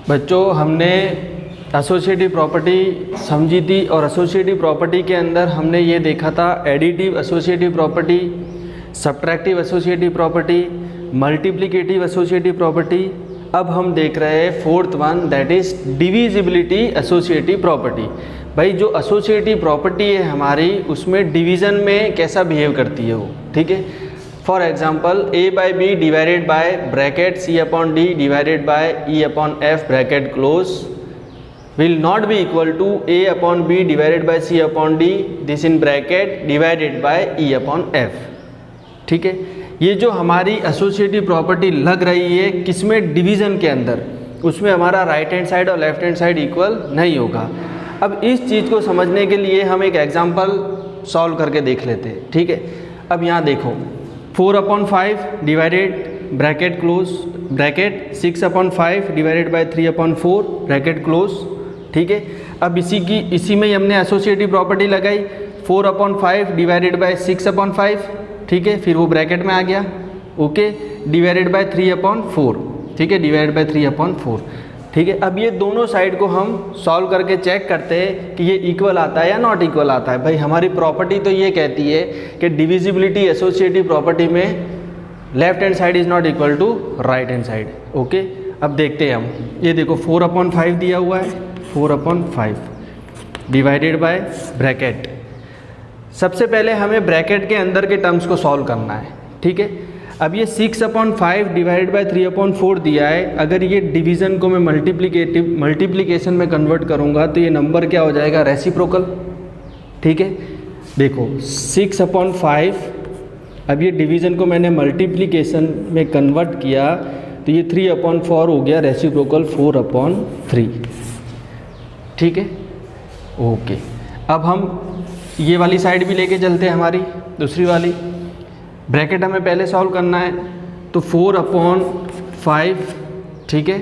बच्चों हमने associative property समझी थी और एसोसिएटिव प्रॉपर्टी के अंदर हमने ये देखा था additive associative property, subtractive associative property, multiplicative associative property. अब हम देख रहे हैं fourth one, that is divisibility associative property. भाई जो एसोसिएटिव प्रॉपर्टी है हमारी, उसमें डिवीज़न में कैसा बिहेव करती है वो, ठीक है। For example A by B divided by bracket C upon D divided by E upon F bracket close will not be equal to A upon B divided by C upon D this in bracket divided by E upon F, ठीक है। ये जो हमारी associative property लग रही है किसमें, division के अंदर, उसमें हमारा राइट हैंड साइड और लेफ्ट हैंड साइड इक्वल नहीं होगा। अब इस चीज़ को समझने के लिए हम एक एग्जांपल सॉल्व करके देख लेते हैं, ठीक है। अब यहाँ देखो 4/5 divided bracket close bracket 6/5 divided by 3/4 bracket close, ठीक है। अब इसी में ही हमने एसोसिएटिव प्रॉपर्टी लगाई 4/5 डिवाइडेड बाय 6/5, ठीक है, फिर वो ब्रैकेट में आ गया, ओके, डिवाइडेड बाय 3/4, ठीक है, डिवाइडेड बाय 3/4, ठीक है। अब ये दोनों साइड को हम सॉल्व करके चेक करते हैं कि ये इक्वल आता है या नॉट इक्वल आता है। भाई हमारी प्रॉपर्टी तो ये कहती है कि डिविजिबिलिटी एसोसिएटिव प्रॉपर्टी में left hand side is not equal to right hand side, okay. अब देखते हैं हम, ये देखो 4/5 दिया हुआ है, 4/5 डिवाइडेड बाय ब्रैकेट। सबसे पहले हमें ब्रैकेट के अंदर के टर्म्स को सॉल्व करना है, ठीक है। अब ये 6/5 डिवाइडेड बाय 3/4 दिया है, अगर ये डिवीज़न को मैं मल्टीप्लिकेशन में कन्वर्ट करूँगा तो ये नंबर क्या हो जाएगा, रेसिप्रोकल, ठीक है। देखो 6/5, अब ये डिवीज़न को मैंने मल्टीप्लिकेशन में कन्वर्ट किया तो ये 3/4 हो गया, रेसिप्रोकल 4/3, ठीक है, ओके। अब हम ये वाली साइड भी लेके चलते हैं, हमारी दूसरी वाली ब्रैकेट हमें पहले सॉल्व करना है, तो 4/5, ठीक है,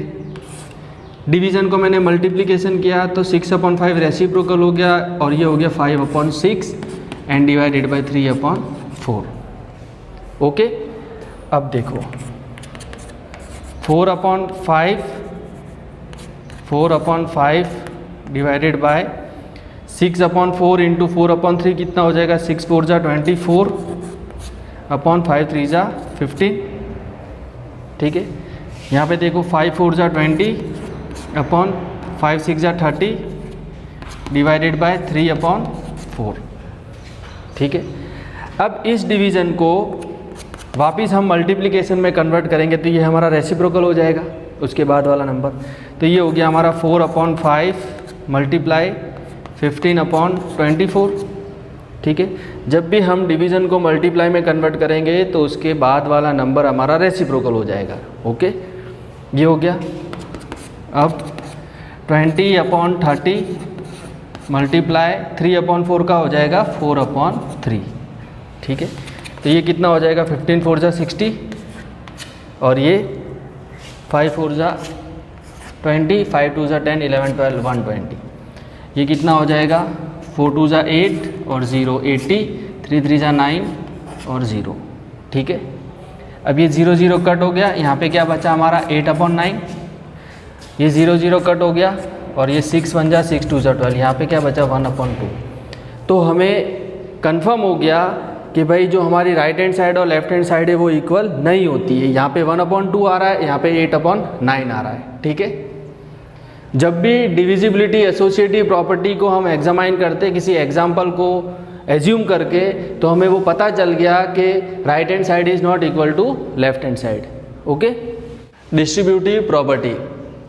डिवीज़न को मैंने मल्टीप्लिकेशन किया तो 6/5 रेसिप्रोकल हो गया और ये हो गया 5/6 एंड डिवाइडेड बाय 3/4, ओके। अब देखो 4/5 डिवाइडेड बाय 6/4 इंटू 4/3 कितना हो जाएगा, 6/4 = 24 अपॉन 5/3 = 15, ठीक है। यहाँ पे देखो 5/4 = 20 अपॉन 5/6 = 30 डिवाइडेड बाय 3/4, ठीक है। अब इस डिवीज़न को वापस हम मल्टीप्लिकेशन में कन्वर्ट करेंगे तो ये हमारा रेसिप्रोकल हो जाएगा उसके बाद वाला नंबर। तो ये हो गया हमारा 4/5 मल्टीप्लाई 15/24, ठीक है। जब भी हम डिवीज़न को मल्टीप्लाई में कन्वर्ट करेंगे तो उसके बाद वाला नंबर हमारा रेसिप्रोकल हो जाएगा, ओके। ये हो गया। अब 20/30 मल्टीप्लाई 3/4 का हो जाएगा 4/3, ठीक है। तो ये कितना हो जाएगा, 15/4 = 60 और ये 5/4 = 20, 5/2 = 10, 11, 12, 120, ये कितना हो जाएगा, 4/2 = 8 और 0 80, 3/3 = 9 और 0, ठीक है। अब ये 0 0 कट हो गया, यहाँ पे क्या बचा हमारा 8/9, ये 0 0 कट हो गया और ये 6 1 = 6, 2 = 12, यहाँ पे क्या बचा 1/2। तो हमें कंफर्म हो गया कि भाई जो हमारी राइट हैंड साइड और लेफ्ट हैंड साइड है वो इक्वल नहीं होती है। यहाँ पे 1/2 आ रहा है, यहाँ पे 8/9 आ रहा है, ठीक है। जब भी डिविजिबिलिटी एसोसिएटिव प्रॉपर्टी को हम एग्जामाइन करते किसी एग्जाम्पल को एज्यूम करके, तो हमें वो पता चल गया कि right hand side is not equal to left hand side, okay. Distributive property,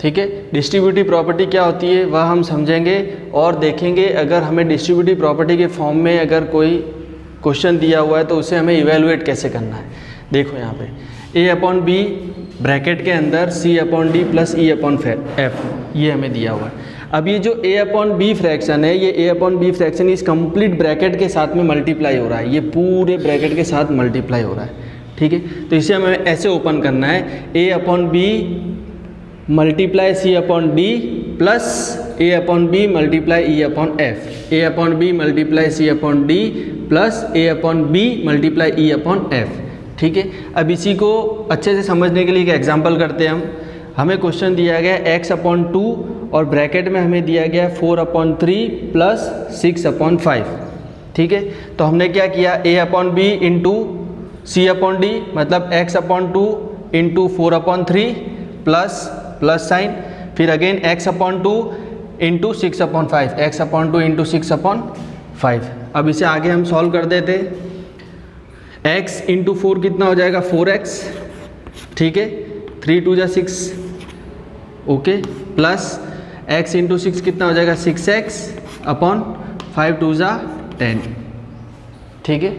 ठीक है। डिस्ट्रीब्यूटिव प्रॉपर्टी क्या होती है वह हम समझेंगे और देखेंगे। अगर हमें डिस्ट्रीब्यूटिव प्रॉपर्टी के फॉर्म में अगर कोई क्वेश्चन दिया हुआ है तो उसे हमें इवेलुएट कैसे करना है। देखो यहाँ पे A/B ब्रैकेट के अंदर C/D प्लस E/F ये हमें दिया हुआ है। अब ये जो A/B फ्रैक्शन है, ये A/B फ्रैक्शन इस कंप्लीट ब्रैकेट के साथ में मल्टीप्लाई हो रहा है, ये पूरे ब्रैकेट के साथ मल्टीप्लाई हो रहा है, ठीक है। तो इसे हमें ऐसे ओपन करना है, A/B multiply C/D plus A/B multiply E/F, A/B multiply C/D plus A/B multiply E/F, ठीक है। अब इसी को अच्छे से समझने के लिए एक एग्जांपल करते हैं हम। हमें क्वेश्चन दिया गया x/2 और ब्रैकेट में हमें दिया गया 4/3 प्लस 6/5, ठीक है। तो हमने क्या किया, a/b इंटू c/d मतलब x/2 इंटू 4/3 प्लस साइन, फिर again x/2 into 6/5, x/2 into 6/5। अब इसे आगे हम सॉल्व कर देते। x इंटू 4 कितना हो जाएगा 4x, ठीक है, 3 2 = 6, ओके, प्लस x इंटू 6 कितना हो जाएगा 6x अपॉन 5 2 = 10, ठीक है।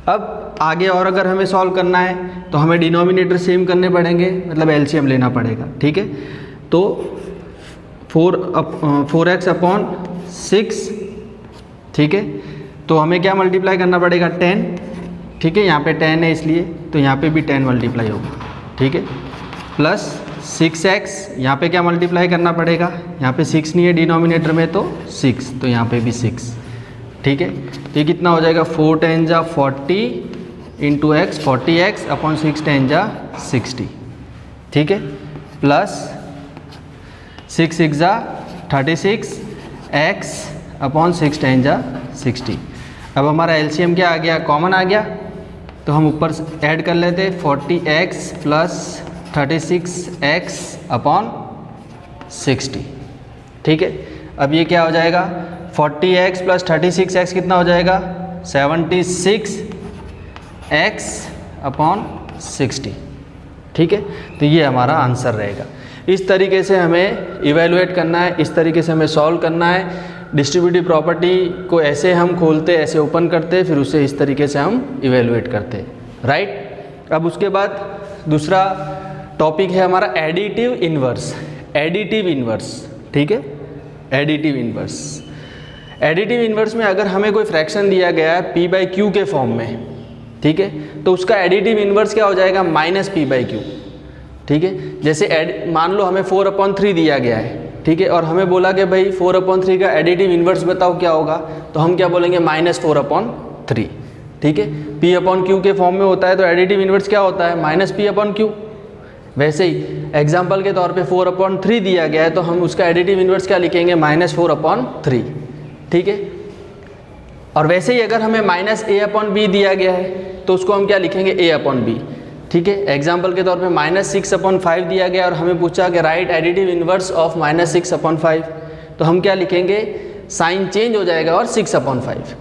अब आगे और अगर हमें सॉल्व करना है तो हमें डिनोमिनेटर सेम करने पड़ेंगे, मतलब एलसीएम लेना पड़ेगा, ठीक है। तो 4x अपॉन 6, ठीक है, तो हमें क्या मल्टीप्लाई करना पड़ेगा 10, ठीक है, यहाँ पे 10 है इसलिए, तो यहाँ पे भी 10 मल्टीप्लाई होगा, ठीक है, प्लस 6x, यहाँ पे क्या मल्टीप्लाई करना पड़ेगा, यहाँ पे 6 नहीं है डिनोमिनेटर में तो 6, तो यहाँ पे भी 6, ठीक है। तो ये कितना हो जाएगा 4 10 = 40 इंटू एक्स 40x अपॉन 6 10 = 60, ठीक है, प्लस 6 6 = 36 x अपॉन 6 10 = 60। अब हमारा एलसीएम क्या आ गया, कॉमन आ गया, तो हम ऊपर ऐड कर लेते 40x प्लस 36x अपॉन 60, ठीक है। अब ये क्या हो जाएगा 40x प्लस 36x कितना हो जाएगा 76x अपॉन 60, ठीक है। तो ये हमारा आंसर रहेगा। इस तरीके से हमें इवेलुएट करना है, इस तरीके से हमें सॉल्व करना है। डिस्ट्रीब्यूटिव प्रॉपर्टी को ऐसे हम खोलते, ऐसे ओपन करते, फिर उसे इस तरीके से हम इवेलुएट करते, राइट। अब उसके बाद दूसरा टॉपिक है हमारा एडिटिव इन्वर्स। एडिटिव इन्वर्स, ठीक है, एडिटिव इन्वर्स। एडिटिव इन्वर्स में अगर हमें कोई फ्रैक्शन दिया गया है p/q के फॉर्म में, ठीक है, तो उसका एडिटिव इन्वर्स क्या हो जाएगा -p/q, ठीक है। जैसे मान लो हमें 4/3 दिया गया है, ठीक है, और हमें बोला कि भाई 4/3 का एडिटिव इन्वर्स बताओ क्या होगा, तो हम क्या बोलेंगे -4/3, ठीक है। p/q के फॉर्म में होता है तो एडिटिव इन्वर्स क्या होता है -p/q। वैसे ही एग्जाम्पल के तौर पे 4/3 दिया गया है तो हम उसका एडिटिव इन्वर्स क्या लिखेंगे -4/3, ठीक है। और वैसे ही अगर हमें -a/b दिया गया है तो उसको हम क्या लिखेंगे a/b, ठीक है। एग्जाम्पल के तौर पे -6/5 दिया गया और हमें पूछा कि राइट एडिटिव इन्वर्स ऑफ -6/5, तो हम क्या लिखेंगे, साइन चेंज हो जाएगा और 6/5,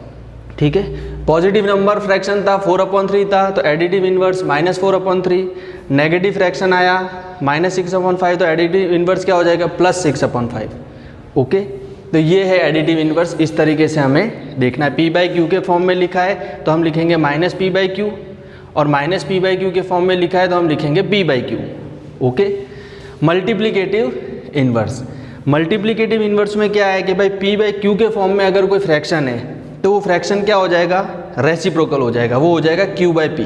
ठीक है। पॉजिटिव नंबर फ्रैक्शन था 4/3 था तो एडिटिव इन्वर्स -4/3, नेगेटिव फ्रैक्शन आया -6/5 तो एडिटिव इन्वर्स क्या हो जाएगा +6/5, ओके। तो ये है एडिटिव इन्वर्स। इस तरीके से हमें देखना है। p/q के फॉर्म में लिखा है तो हम लिखेंगे -p/q, और -p/q के फॉर्म में लिखा है तो हम लिखेंगे p/q, okay. Multiplicative inverse. Multiplicative inverse में क्या है कि भाई p/q के फॉर्म में अगर कोई फ्रैक्शन है तो वो फ्रैक्शन क्या हो जाएगा, रेसिप्रोकल हो जाएगा, वो हो जाएगा q/p,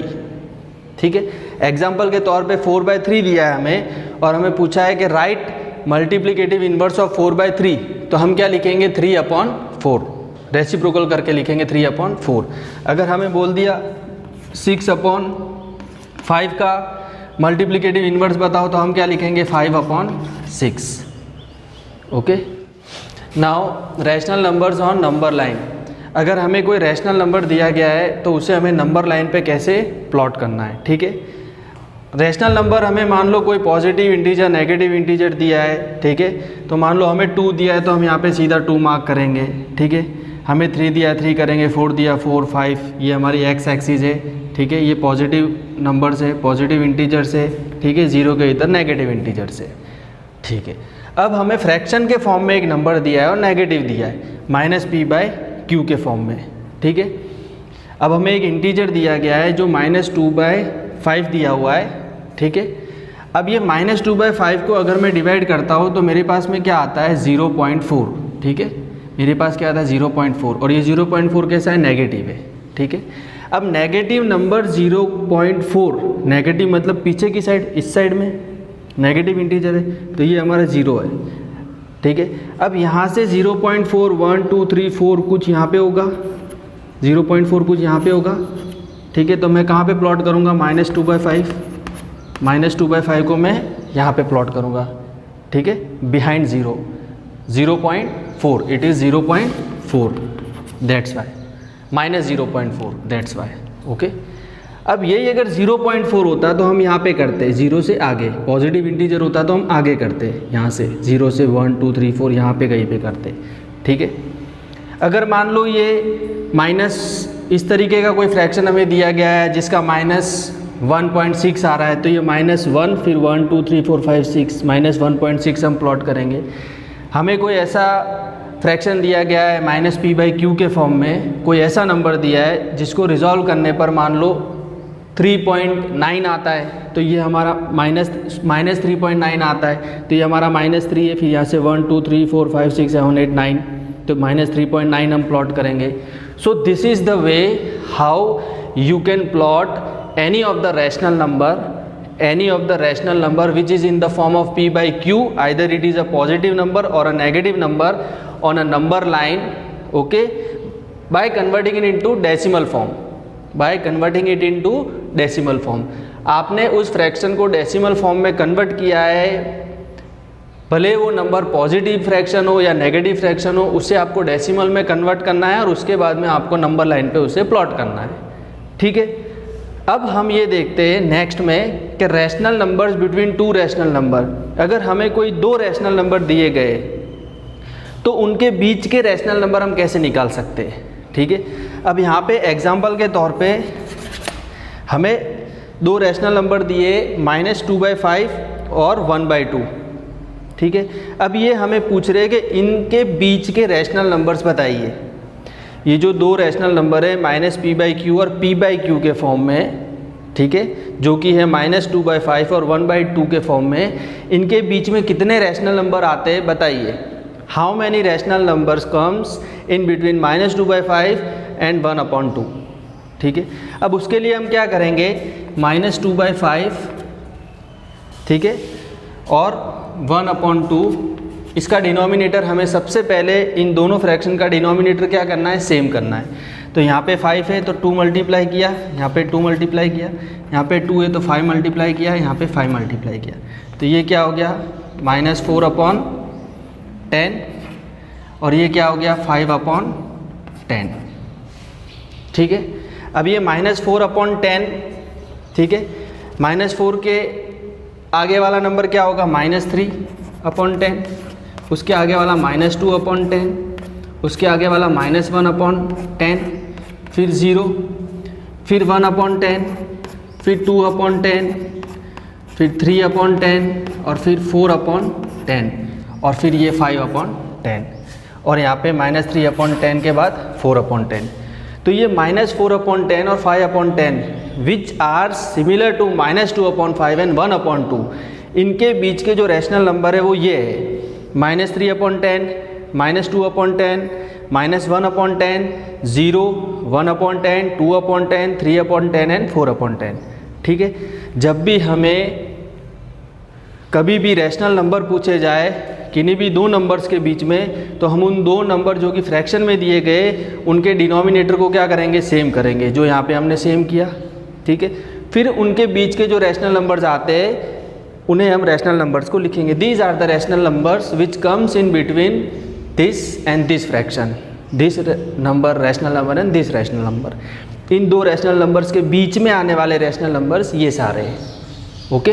ठीक है। एग्जाम्पल के तौर पे 4/3 दिया है हमें और हमें पूछा है कि राइट मल्टीप्लिकेटिव इन्वर्स ऑफ 4/3, तो हम क्या लिखेंगे 3/4, रेसिप्रोकल करके लिखेंगे 3/4। अगर हमें बोल दिया 6/5 का मल्टीप्लिकेटिव इन्वर्स बताओ तो हम क्या लिखेंगे 5/6, okay. Now rational numbers on number line. अगर हमें कोई रैशनल नंबर दिया गया है तो उसे हमें नंबर लाइन पे कैसे प्लॉट करना है, ठीक है। रैशनल नंबर हमें मान लो कोई पॉजिटिव इंटीजर नेगेटिव इंटीजर दिया है, ठीक है। तो मान लो हमें 2 दिया है तो हम यहाँ पे सीधा 2 मार्क करेंगे, ठीक है। हमें 3 दिया 3 करेंगे, 4 दिया 4 5, ये हमारी एक्स एक्सिस है, ठीक है। ये पॉजिटिव नंबर से, पॉजिटिव इंटीजर से, ठीक है, 0 के इधर नेगेटिव इंटीजर से, ठीक है। अब हमें फ्रैक्शन के फॉर्म में एक नंबर दिया है और नेगेटिव दिया है -p/q के फॉर्म में, ठीक है। अब हमें एक इंटीजर दिया गया है जो -2/5 दिया हुआ है, ठीक है। अब ये -2/5 को अगर मैं डिवाइड करता हूँ तो मेरे पास में क्या आता है 0.4, ठीक है। मेरे पास क्या आता है 0.4, और ये 0.4 कैसा है, नेगेटिव है, ठीक है। अब नेगेटिव नंबर 0.4, नेगेटिव मतलब पीछे की साइड, इस साइड में नेगेटिव इंटीजर है तो ये हमारा 0 है, ठीक है। अब यहाँ से 0.4 1 2 3 4 कुछ यहाँ पे होगा, 0.4 कुछ यहाँ पे होगा, ठीक है। तो मैं कहाँ पे प्लॉट करूँगा -2/5, -2/5 को मैं यहाँ पे प्लॉट करूँगा, ठीक है, behind 0, 0.4, it is 0.4, that's why, -0.4, that's why, okay. अब यही अगर 0.4 होता तो हम यहाँ पे करते 0 से आगे, पॉजिटिव इंटीजर होता तो हम आगे करते, यहाँ से 0 से 1 2 3 4 यहाँ पे कहीं पे करते, ठीक है। अगर मान लो ये माइनस इस तरीके का कोई फ्रैक्शन हमें दिया गया है जिसका -1.6 आ रहा है, तो ये -1 फिर 1 2 3 4 5 6 -1.6 हम प्लॉट करेंगे। हमें कोई ऐसा फ्रैक्शन दिया गया है -p/q के फॉर्म में, कोई ऐसा नंबर दिया है जिसको रिजॉल्व करने पर मान लो 3.9 आता है, तो ये हमारा -3.9 आता है, तो ये हमारा -3 है। फिर यहाँ से 1 2 3 4 5 6 7 8 9, तो -3.9 हम प्लॉट करेंगे। So this is the way how you can plot any of the rational number which is in the form of p/q, either it is a positive number or a negative number on a number line, okay, by converting it into decimal form। आपने उस fraction को decimal form में convert किया है, भले वो number positive fraction हो या नेगेटिव फ्रैक्शन हो, उसे आपको डेसिमल में कन्वर्ट करना है और उसके बाद में आपको नंबर लाइन पे उसे प्लॉट करना है, ठीक है। अब हम ये देखते हैं नेक्स्ट में कि rational numbers between two rational number, अगर हमें कोई दो रैशनल नंबर दिए गए तो उनके बीच के रैशनल नंबर हम कैसे निकाल सकते हैं, ठीक है। अब यहाँ पे एग्जांपल के तौर पे हमें दो रैशनल नंबर दिए -2/5 और 1/2, ठीक है। अब ये हमें पूछ रहे हैं कि इनके बीच के रैशनल नंबर्स बताइए। ये जो दो रैशनल नंबर है -p/q और p/q के फॉर्म में, ठीक है, जो कि है -2/5 और 1/2 के फॉर्म में, इनके बीच में कितने रैशनल नंबर आते हैं बताइए। How many rational numbers comes in between -2/5 and 1/2, ठीक है। अब उसके लिए हम क्या करेंगे, -2/5, ठीक है, और 1/2, इसका डिनोमिनेटर हमें सबसे पहले इन दोनों फ्रैक्शन का डिनोमिनेटर क्या करना है, सेम करना है। तो यहाँ पे 5 है तो 2 मल्टीप्लाई किया, यहाँ पे 2 मल्टीप्लाई किया, यहाँ पे 2 है तो 5 मल्टीप्लाई किया, यहाँ पे 5 मल्टीप्लाई किया, तो ये क्या हो गया -4/10, और ये क्या हो गया 5/10, ठीक है। अब ये -4/10, ठीक है, -4 के आगे वाला नंबर क्या होगा -3/10, उसके आगे वाला -2/10, उसके आगे वाला -1/10, फिर 0, फिर 1/10, फिर 2/10, फिर 3/10 और फिर 4/10 और फिर ये 5/10 और यहाँ पे -3/10 के बाद 4/10। तो ये -4/10 और 5/10 which are similar to -2/5 and 1/2, इनके बीच के जो रैशनल नंबर है वो ये है -3/10, -2/10, -1/10, 0, 1/10, 2/10, 3/10 एंड 4/10, ठीक है। जब भी हमें कभी भी रैशनल नंबर पूछे जाए किन्हीं भी दो नंबर्स के बीच में, तो हम उन दो नंबर जो कि फ्रैक्शन में दिए गए उनके डिनोमिनेटर को क्या करेंगे, सेम करेंगे, जो यहाँ पे हमने सेम किया, ठीक है। फिर उनके बीच के जो रैशनल नंबर्स आते हैं उन्हें हम रैशनल नंबर्स को लिखेंगे। These are the rational numbers which comes in between this and this fraction, this number rational number and this rational number. इन दो रैशनल नंबर्स के बीच में आने वाले रैशनल नंबर्स ये सारे हैं, ओके।